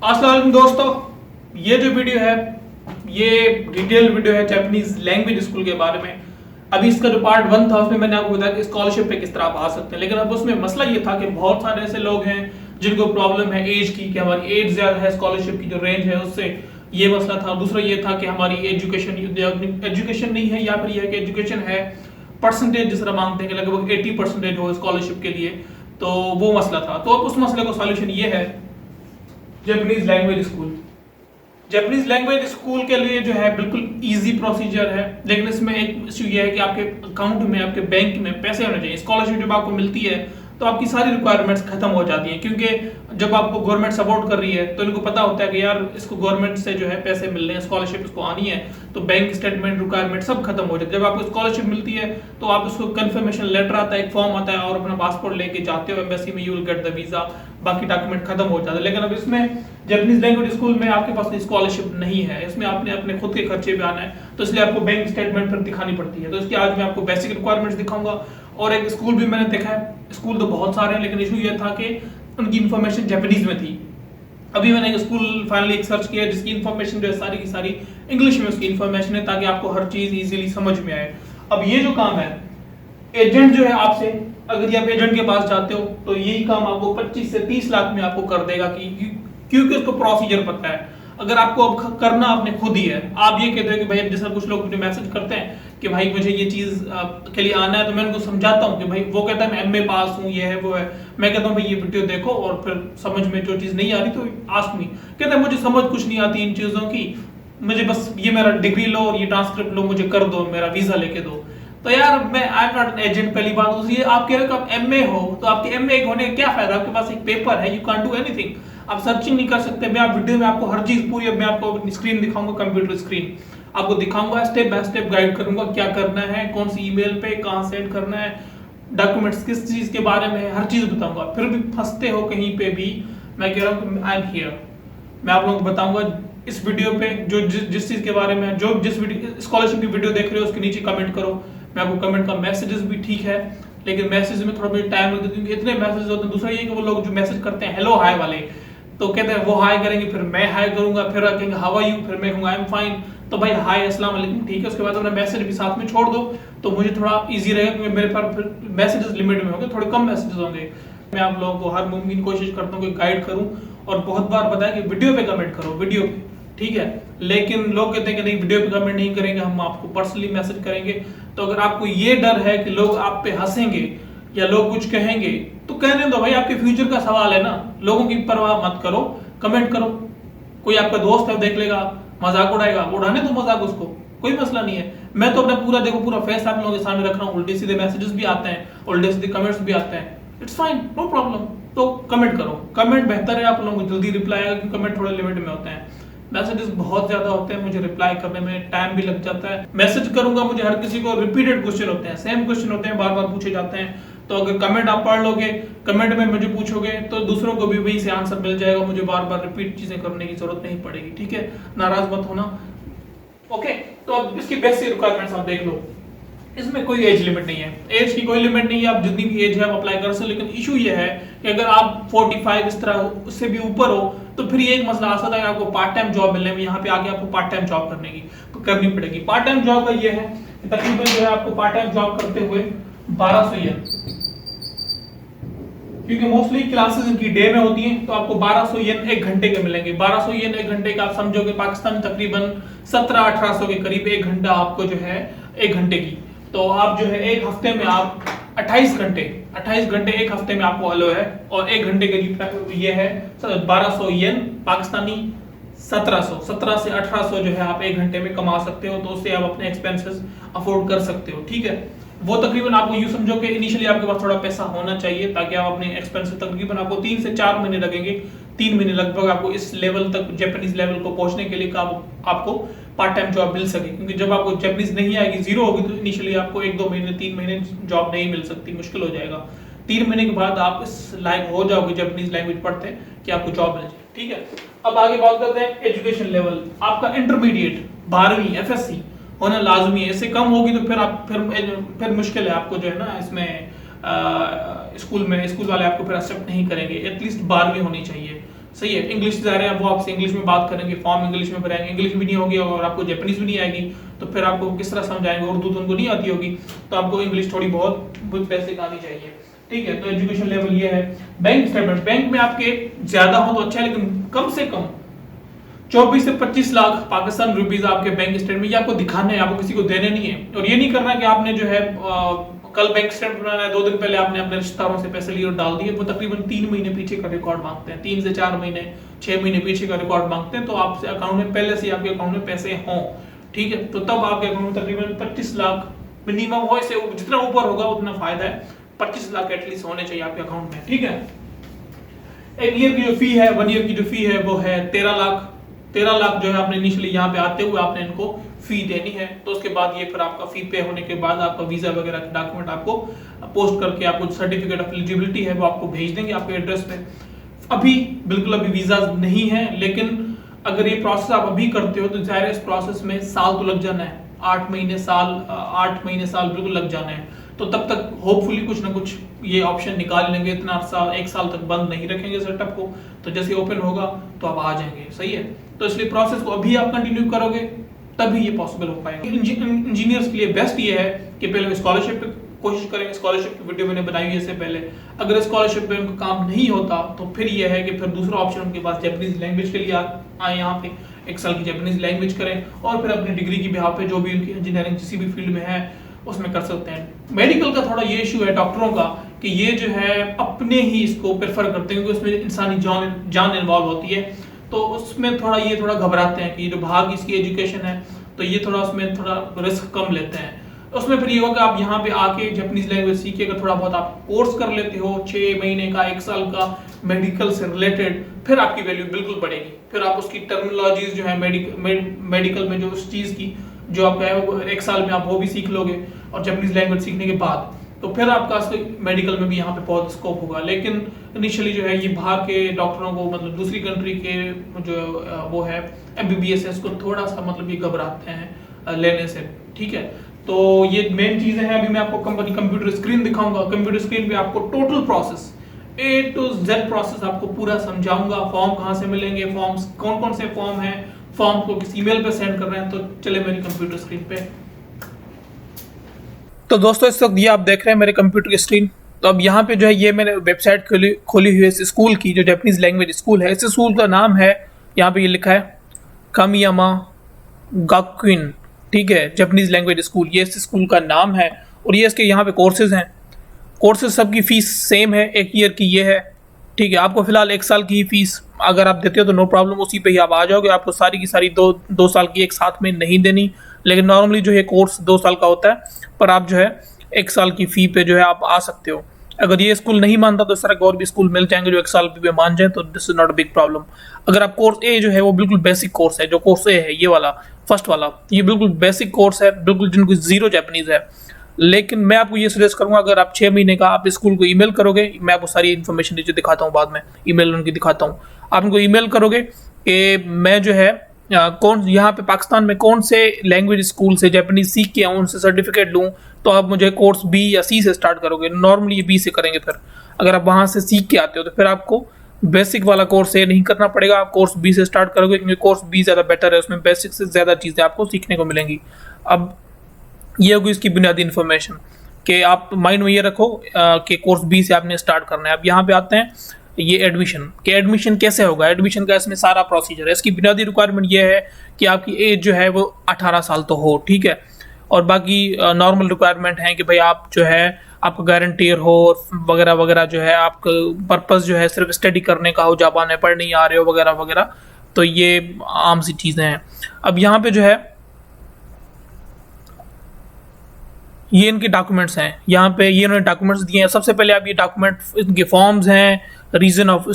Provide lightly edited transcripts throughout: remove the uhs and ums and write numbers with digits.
अस्सलाम वालेकुम दोस्तों, ये जो वीडियो है ये डिटेल वीडियो है जापानीज लैंग्वेज स्कूल के बारे में। अभी इसका जो पार्ट 1 था उसमें मैंने आपको बताया कि स्कॉलरशिप पे किस तरह आप आ सकते हैं, लेकिन अब उसमें मसला ये था कि बहुत सारे ऐसे लोग हैं जिनको प्रॉब्लम है एज की, कि हमारी एज ज्यादा है, स्कॉलरशिप की जो रेंज है उससे ये मसला था। दूसरा ये था कि हमारी एजुकेशन नहीं है, या फिर यह है कि एजुकेशन है परसेंटेज जिस तरह मांगते हैं कि लगभग 80% हो स्कॉलरशिप के लिए, तो वो मसला था। तो अब उस मसले को सॉल्यूशन ये है Japanese language school. Japanese language school के लिए जो है बिल्कुल इजी प्रोसीजर है, लेकिन इसमें एक इशू ये है कि आपके अकाउंट में, आपके बैंक में पैसे होने चाहिए। स्कॉलरशिप जब आपको मिलती है तो आपकी सारी रिक्वायरमेंट्स खत्म हो जाती हैं, क्योंकि जब आपको गवर्नमेंट सपोर्ट कर रही है तो इनको पता होता है कि यार इसको गवर्नमेंट से जो है पैसे मिल रहे हैं, स्कॉलरशिप इसको आनी है, तो बैंक स्टेटमेंट रिक्वायरमेंट सब खत्म हो जाती है। जब आपको स्कॉलरशिप मिलती है तो आप उसको कंफर्मेशन लेटर आता है, एक फॉर्म आता है, और अपना पासपोर्ट लेके जाते हो एम्बेसी में, you will get the visa, बाकी डॉक्यूमेंट खत्म हो जाता है। लेकिन अब इसमें जापानीज लैंग्वेज स्कूल में आपके पास स्कॉलरशिप नहीं है, इसमें आपने अपने खुद के खर्चे पे आना है, तो इसलिए आपको बैंक स्टेटमेंट पर दिखानी पड़ती है। तो इसकी आज मैं आपको बेसिक रिक्वायरमेंट्स दिखाऊंगा। और एक स्कूल भी मैंने देखा है, स्कूल तो बहुत सारे हैं, लेकिन इशू ये था कि उनकी इन्फॉर्मेशन जापानीज में थी। अभी मैंने एक स्कूल फाइनली एक सर्च किया जिसकी इन्फॉर्मेशन जो है सारी की सारी इंग्लिश में उसकी इन्फॉर्मेशन है, ताकि आपको हर चीज इजीली समझ में आए। अब ये जो काम है, एजेंट जो है आपसे, अगर आप एजेंट के पास जाते हो तो यही काम आपको 25 से 30 लाख में आपको कर देगा, क्योंकि उसको प्रोसीजर पता है। अगर आपको अब करना आपने खुद ही है, आप ये कहते हो कि भाई, जैसा कुछ लोग मुझे मैसेज करते हैं कि भाई मुझे ये चीज के लिए आना है, तो मैं उनको समझाता हूँ कि भाई, वो कहता है मैं एमए पास हूँ, ये है वो है, मैं कहता हूँ भाई ये वीडियो देखो और फिर समझ में जो चीज नहीं आ रही तो आस्क मी। कहता है मुझे समझ कुछ नहीं आती इन चीजों की, मुझे बस ये मेरा डिग्री लो और ये ट्रांसक्रिप्ट लो, मुझे कर दो, मेरा वीजा लेके दो। तो यार मैं I am not an agent. पहली बात तो ये, आप कह रहे हो कि आप एमए हो, तो आपके एमए होने का क्या फायदा? आपके पास एक पेपर है, यू कांट डू एनीथिंग, आप सर्चिंग नहीं कर सकते। मैं आप वीडियो में आपको हर चीज पूरी, अब मैं आपको स्क्रीन दिखाऊंगा, कंप्यूटर स्क्रीन आपको दिखाऊंगा, स्टेप बाय स्टेप गाइड करूंगा क्या करना है, कौन सी ईमेल पे कहां सेंड करना है, डॉक्यूमेंट्स किस चीज के बारे में है, हर चीज बताऊंगा। फिर भी फंसते हो कहीं पे भी, मैं कह रहा हूँ कि आई एम हियर, मैं आप लोगों को बताऊंगा इस वीडियो पे जो जिस चीज के बारे में, जो जिस वीडियो स्कॉलरशिप की वीडियो देख रहे हो उसके नीचे कमेंट करो। मैं आपको कमेंट का मैसेजेस भी ठीक है, लेकिन मैसेज में थोड़ा बहुत टाइम लगता है, क्योंकि इतने मैसेज होते हैं। दूसरा ये कि वो लोग जो मैसेज करते हैं हेलो हाय वाले, तो कहते हैं वो हाय करेंगे, फिर मैं हाय करूंगा, फिर कहेंगे हाउ आर यू, फिर मैं कहूंगा आई एम फाइन। तो भाई हाय अस्सलाम वालेकुम ठीक है, उसके बाद अपना मैसेज भी साथ में छोड़ दो, तो मुझे थोड़ा इजी रहेगा, क्योंकि मेरे पास फिर मैसेजेस लिमिट में होंगे, थोड़े कम मैसेजेस होंगे। मैं आप लोगों को हर मुमकिन कोशिश करता हूँ कि गाइड करूँ, और बहुत बार बताया कि वीडियो पे कमेंट करो, वीडियो पे, ठीक है। लेकिन लोग कहते हैं कि नहीं, वीडियो पे कमेंट नहीं करेंगे, हम आपको पर्सनली मैसेज करेंगे। तो अगर आपको ये डर है कि लोग आप पे हंसेंगे या लोग कुछ कहेंगे, तो कहने दो भाई, आपके फ्यूचर का सवाल है ना, लोगों की परवाह मत करो, कमेंट करो। कोई आपका दोस्त है देख लेगा, मजाक उड़ाएगा, उड़ाने दो मजाक उसको, कोई मसला नहीं है। मैं तो अपना पूरा देखो, पूरा फेस आप लोगों के सामने रख रहा हूँ, उल्टे सीधे मैसेजेस भी आते हैं, उल्टे सीधे कमेंट्स भी आते हैं, इट्स फाइन, नो प्रॉब्लम। तो कमेंट करो, कमेंट बेहतर है, आप लोगों को जल्दी रिप्लाई आएगा, क्योंकि कमेंट थोड़े लिमिट में होते हैं, मैसेजेस बहुत ज्यादा होते हैं, मुझे रिप्लाई करने में टाइम भी लग जाता है। मैसेज करूंगा, मुझे हर किसी को रिपीटेड क्वेश्चन होते हैं, सेम क्वेश्चन होते हैं, बार बार पूछे जाते हैं। तो अगर कमेंट आप पढ़ लोगे, कमेंट में मुझे पूछोगे, तो दूसरों को भी वही से आंसर मिल जाएगा, मुझे बार बार रिपीट चीजें करने की जरूरत नहीं पड़ेगी, ठीक है। नाराज मत होना, ओके। तो अब इसकी बेसिक रिक्वायरमेंट्स आप देख लो, इसमें कोई एज लिमिट नहीं है, एज की कोई लिमिट नहीं है, आप जितनी भी एज है आप अप्लाई कर सकते। लेकिन इशू ये है कि अगर आप 45 इस तरह उससे भी ऊपर हो, तो फिर ये एक मसला आ सकता है कि आपको पार्ट टाइम जॉब मिलने में, यहाँ पे आगे आपको पार्ट टाइम जॉब करनी पड़ेगी। पार्ट टाइम जॉब का ये है तकरीबन जो है आपको पार्ट टाइम जॉब करते हुए 1200 येन, क्योंकि मोस्टली क्लासेस इनकी डे में होती हैं, तो आपको 1200 येन एक घंटे के मिलेंगे। 1200 येन एक घंटे का आप समझोगे पाकिस्तान में तकरीबन 1700-1800 के करीब एक घंटा आपको जो है, एक घंटे की। तो आप जो है एक हफ्ते में आप 28 घंटे एक हफ्ते में आपको अलो है, और एक घंटे के ये है 1200 येन पाकिस्तानी, 1700 से 1800 जो है आप एक घंटे में कमा सकते हो, तो उससे आप अपने एक्सपेंसेस अफोर्ड कर सकते हो, ठीक है। वो तकरीबन आपको यूं समझो कि इनिशियली आपके पास थोड़ा पैसा होना चाहिए, ताकि आप अपने एक्सपेंसेस, तकरीबन आपको 3 से 4 महीने लगेंगे, 3 महीने लगभग आपको इस लेवल तक, जापानीज लेवल को पहुंचने के लिए आपको पार्ट टाइम जॉब मिल सके। क्योंकि जब आपको जापानीज नहीं आएगी, जीरो होगी, तो इनिशियली आपको 1-2 महीने, 3 महीने जॉब नहीं मिल सकती, मुश्किल हो जाएगा। 3 महीने के बाद आप इस लायक हो जाओगे जापानीज लैंग्वेज पढ़ते हैं कि आपको जॉब मिल जाए, ठीक है। अब आगे बात करते हैं एजुकेशन लेवल। आपका इंटरमीडिएट 12वीं FSC होना लाजमी है, इससे कम होगी तो फिर मुश्किल है आपको जो है ना, इसमें स्कूल वाले आपको फिर एक्सेप्ट नहीं करेंगे। एटलीस्ट 12वीं होनी चाहिए, सही है। इंग्लिश जा रहे हैं, वो आपसे इंग्लिश में बात करेंगे, फॉर्म इंग्लिश में भरेंगे, इंग्लिश भी नहीं होगी और आपको जापानीज भी नहीं आएगी, तो फिर आपको किस तरह समझाएंगे, उर्दू तो उनको नहीं आती होगी, तो आपको इंग्लिश थोड़ी बहुत बेसिक आनी चाहिए, ठीक है। तो एजुकेशन लेवल ये है। बैंक स्टेटमेंट, बैंक में आपके ज्यादा हो तो अच्छा है, लेकिन कम से कम 24 से 25 लाख पाकिस्तान रुपीज आपके बैंक स्टेटमेंट ये आपको दिखाने हैं, आपको किसी को देने नहीं है। और ये नहीं करना कि आपने जो है कल बैंक स्टेटमेंट बनाना है, 2 दिन पहले आपने अपने रिश्तेदारों से पैसे लिए और डाल दिए, वो तकरीबन 3 महीने पीछे का रिकॉर्ड मांगते हैं, 3 से 4 महीने 6 महीने पीछे का रिकॉर्ड मांगते हैं। तो आपसे अकाउंट में पहले से आपके अकाउंट में पैसे हों, ठीक है, तो तब आपके अकाउंट में तकरीबन 25 लाख मिनिमम हो, इससे जितना ऊपर होगा उतना फायदा है। 25 लाख एटलीस्ट होने चाहिए आपके अकाउंट में, ठीक है। एक ईयर की जो फी है, 1 ईयर की जो फी है वो है 13 लाख। 13 लाख जो है आपने इनिशियली यहाँ पे आते हुए आपने इनको फी देनी है। तो उसके बाद ये फिर आपका फी पे होने के बाद आपका वीजा वगैरह के डॉक्यूमेंट आपको पोस्ट करके आपको सर्टिफिकेट ऑफ एलिजिबिलिटी है वो आपको भेज देंगे आपके एड्रेस पे। अभी बिल्कुल अभी वीजा नहीं है, लेकिन अगर ये प्रोसेस आप अभी करते हो तो जाहिर है इस प्रोसेस में साल तो लग जाना है, 8 महीने साल बिल्कुल लग जाना है। तो तब तक होपफुली कुछ ना कुछ ये ऑप्शन निकाल लेंगे, इतना अरसा 1 साल तक बंद नहीं रखेंगे सेटअप को, तो जैसे ओपन होगा तो आप आ जाएंगे, सही है। तो इसलिए प्रोसेस को अभी आप कंटिन्यू करोगे तभी ये पॉसिबल हो पाएगा। इंजीनियर्स के लिए बेस्ट ये है कि पहले स्कॉलरशिप पे कोशिश करेंगे, स्कॉलरशिप की वीडियो मैंने बनाई है इससे पहले। अगर स्कॉलरशिप पे उनका काम नहीं होता तो फिर ये है कि फिर दूसरा ऑप्शन उनके पास जापानीज लैंग्वेज के लिए आए, यहाँ पे 1 साल की जापानीज लैंग्वेज करें और फिर अपनी डिग्री की बिहाफ पे जो भी उनकी इंजीनियरिंग किसी भी फील्ड में है उसमें कर सकते हैं। मेडिकल का थोड़ा ये इशू है डॉक्टरों का कि ये जो है अपने ही इसको प्रेफर करते हैं क्योंकि उसमें इंसानी जान इन्वॉल्व होती है, तो उसमें थोड़ा घबराते हैं कि जो भाग इसकी एजुकेशन है तो ये थोड़ा उसमें थोड़ा रिस्क कम लेते हैं। उसमें फिर ये होगा कि आप यहाँ पे आके जापानीज लैंग्वेज सीख के अगर थोड़ा बहुत आप कोर्स कर लेते हो 6 महीने का 1 साल का मेडिकल से रिलेटेड, फिर आपकी वैल्यू बिल्कुल बढ़ेगी। फिर आप उसकी टर्मिनोलॉजीज जो है मेडिकल में जो उस चीज़ की जो आपका है वो 1 साल में आप वो भी सीख लोगे और जापानीज लैंग्वेज सीखने के बाद तो फिर आपका मेडिकल में भी यहाँ पे बहुत स्कोप होगा। लेकिन इनिशियली जो है ये बाहर के डॉक्टरों को मतलब दूसरी कंट्री के जो वो है MBBS है इसको थोड़ा सा मतलब ये घबराते हैं लेने से, ठीक है। तो ये मेन चीज़ें हैं। अभी मैं आपको कंप्यूटर स्क्रीन दिखाऊंगा। कंप्यूटर स्क्रीन पे आपको total process A to Z process आपको पूरा समझाऊंगा। फॉर्म कहाँ से मिलेंगे, फॉर्म्स कौन कौन से फॉर्म हैं, फॉर्म को किस ईमेल पे सेंड कर रहे हैं। तो चले मेरी कंप्यूटर स्क्रीन पे। तो दोस्तों इस वक्त ये आप देख रहे हैं मेरे कंप्यूटर की स्क्रीन। तो अब यहाँ पे जो है ये मैंने वेबसाइट खोली हुई है इस स्कूल की जो जापानीज लैंग्वेज स्कूल है। इस स्कूल का नाम है, यहाँ पे ये लिखा है कामियामा गाकुइन, ठीक है, जापानीज लैंग्वेज स्कूल, ये इस स्कूल का नाम है। और ये इसके यहाँ पे कोर्सेज हैं। कोर्सेज सबकी फ़ीस सेम है, 1 ईयर की ये है, ठीक है। आपको फिलहाल 1 साल की ही फीस अगर आप देते हो तो नो प्रॉब्लम, उसी पे ही आप आ जाओगे। आपको सारी की सारी दो साल की एक साथ में नहीं देनी। लेकिन नॉर्मली जो है कोर्स 2 साल का होता है, पर आप जो है 1 साल की फ़ी पे जो है आप आ सकते हो। अगर ये स्कूल नहीं मानता तो इस तरह के और भी स्कूल मिल जाएंगे जो 1 साल पे मान जाए, तो this is not a big problem. अगर आप कोर्स ए जो है वो बिल्कुल बेसिक कोर्स है, जो कोर्स ए है ये वाला फर्स्ट वाला, ये बिल्कुल बेसिक कोर्स है, बिल्कुल जिनको 0 जापानीज है। लेकिन मैं आपको ये सजेस्ट करूंगा अगर आप 6 महीने का आप स्कूल को ईमेल करोगे, मैं आपको सारी इन्फॉर्मेशन नीचे दिखाता हूँ, बाद में ईमेल उनकी दिखाता हूँ। आप उनको ईमेल करोगे कि मैं जो है कौन यहाँ पे पाकिस्तान में कौन से लैंग्वेज स्कूल से जापानीज सीख के आऊँ, उनसे सर्टिफिकेट लूँ, तो आप मुझे कोर्स B या C से स्टार्ट करोगे। नॉर्मली ये B से करेंगे। फिर अगर आप वहाँ से सीख के आते हो तो फिर आपको बेसिक वाला कोर्स ए नहीं करना पड़ेगा, आप कोर्स B से स्टार्ट करोगे क्योंकि कोर्स B ज़्यादा बेटर है, उसमें बेसिक से ज़्यादा चीज़ें आपको सीखने को मिलेंगी। अब ये होगी इसकी बुनियादी इन्फॉर्मेशन कि आप माइंड में ये रखो कि कोर्स B से आपने स्टार्ट करना है। अब यहाँ पे आते हैं ये एडमिशन कैसे होगा। एडमिशन का इसमें सारा प्रोसीजर है। इसकी बुनियादी रिक्वायरमेंट ये है कि आपकी एज जो है वो 18 साल तो हो, ठीक है। और बाकी नॉर्मल रिक्वायरमेंट है कि भाई आप जो है आपका गारंटियर हो वगैरह वगैरह, जो है आपका पर्पस जो है सिर्फ स्टडी करने का हो, जापान में पढ़ नहीं आ रहे हो वगैरह वगैरह, तो ये आम सी चीज़ें हैं। अब यहाँ पे जो है ये इनके डॉक्यूमेंट्स हैं, यहाँ पे ये इन्होंने डॉक्यूमेंट्स दिए हैं। सबसे पहले आप ये डॉक्यूमेंट इनके फॉर्म्स हैं, रीज़न ऑफ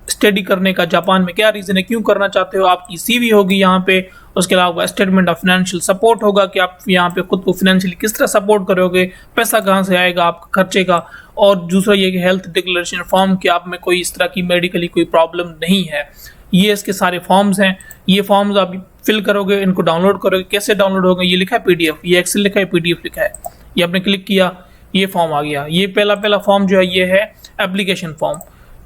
स्टडी करने का, जापान में क्या रीज़न है, क्यों करना चाहते हो, आपकी CV होगी यहाँ पे। उसके अलावा स्टेटमेंट ऑफ फाइनेंशियल सपोर्ट होगा कि आप यहाँ पे खुद को फाइनेंशियली किस तरह सपोर्ट करोगे, पैसा कहाँ से आएगा आपका खर्चे का। और दूसरा ये कि हेल्थ डिक्लेरेशन फॉर्म कि आप में कोई इस तरह की मेडिकली कोई प्रॉब्लम नहीं है। ये इसके सारे फॉर्म्स हैं। ये फॉर्म्स आप फिल करोगे, इनको डाउनलोड करोगे। कैसे डाउनलोड होगा, ये लिखा है PDF, ये एक्सेल लिखा है, PDF लिखा है। ये आपने क्लिक किया, ये फॉर्म आ गया। ये पहला फॉर्म जो है ये है एप्लीकेशन फॉर्म।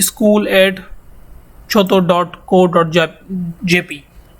school@choto.co.jp.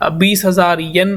20,000 yen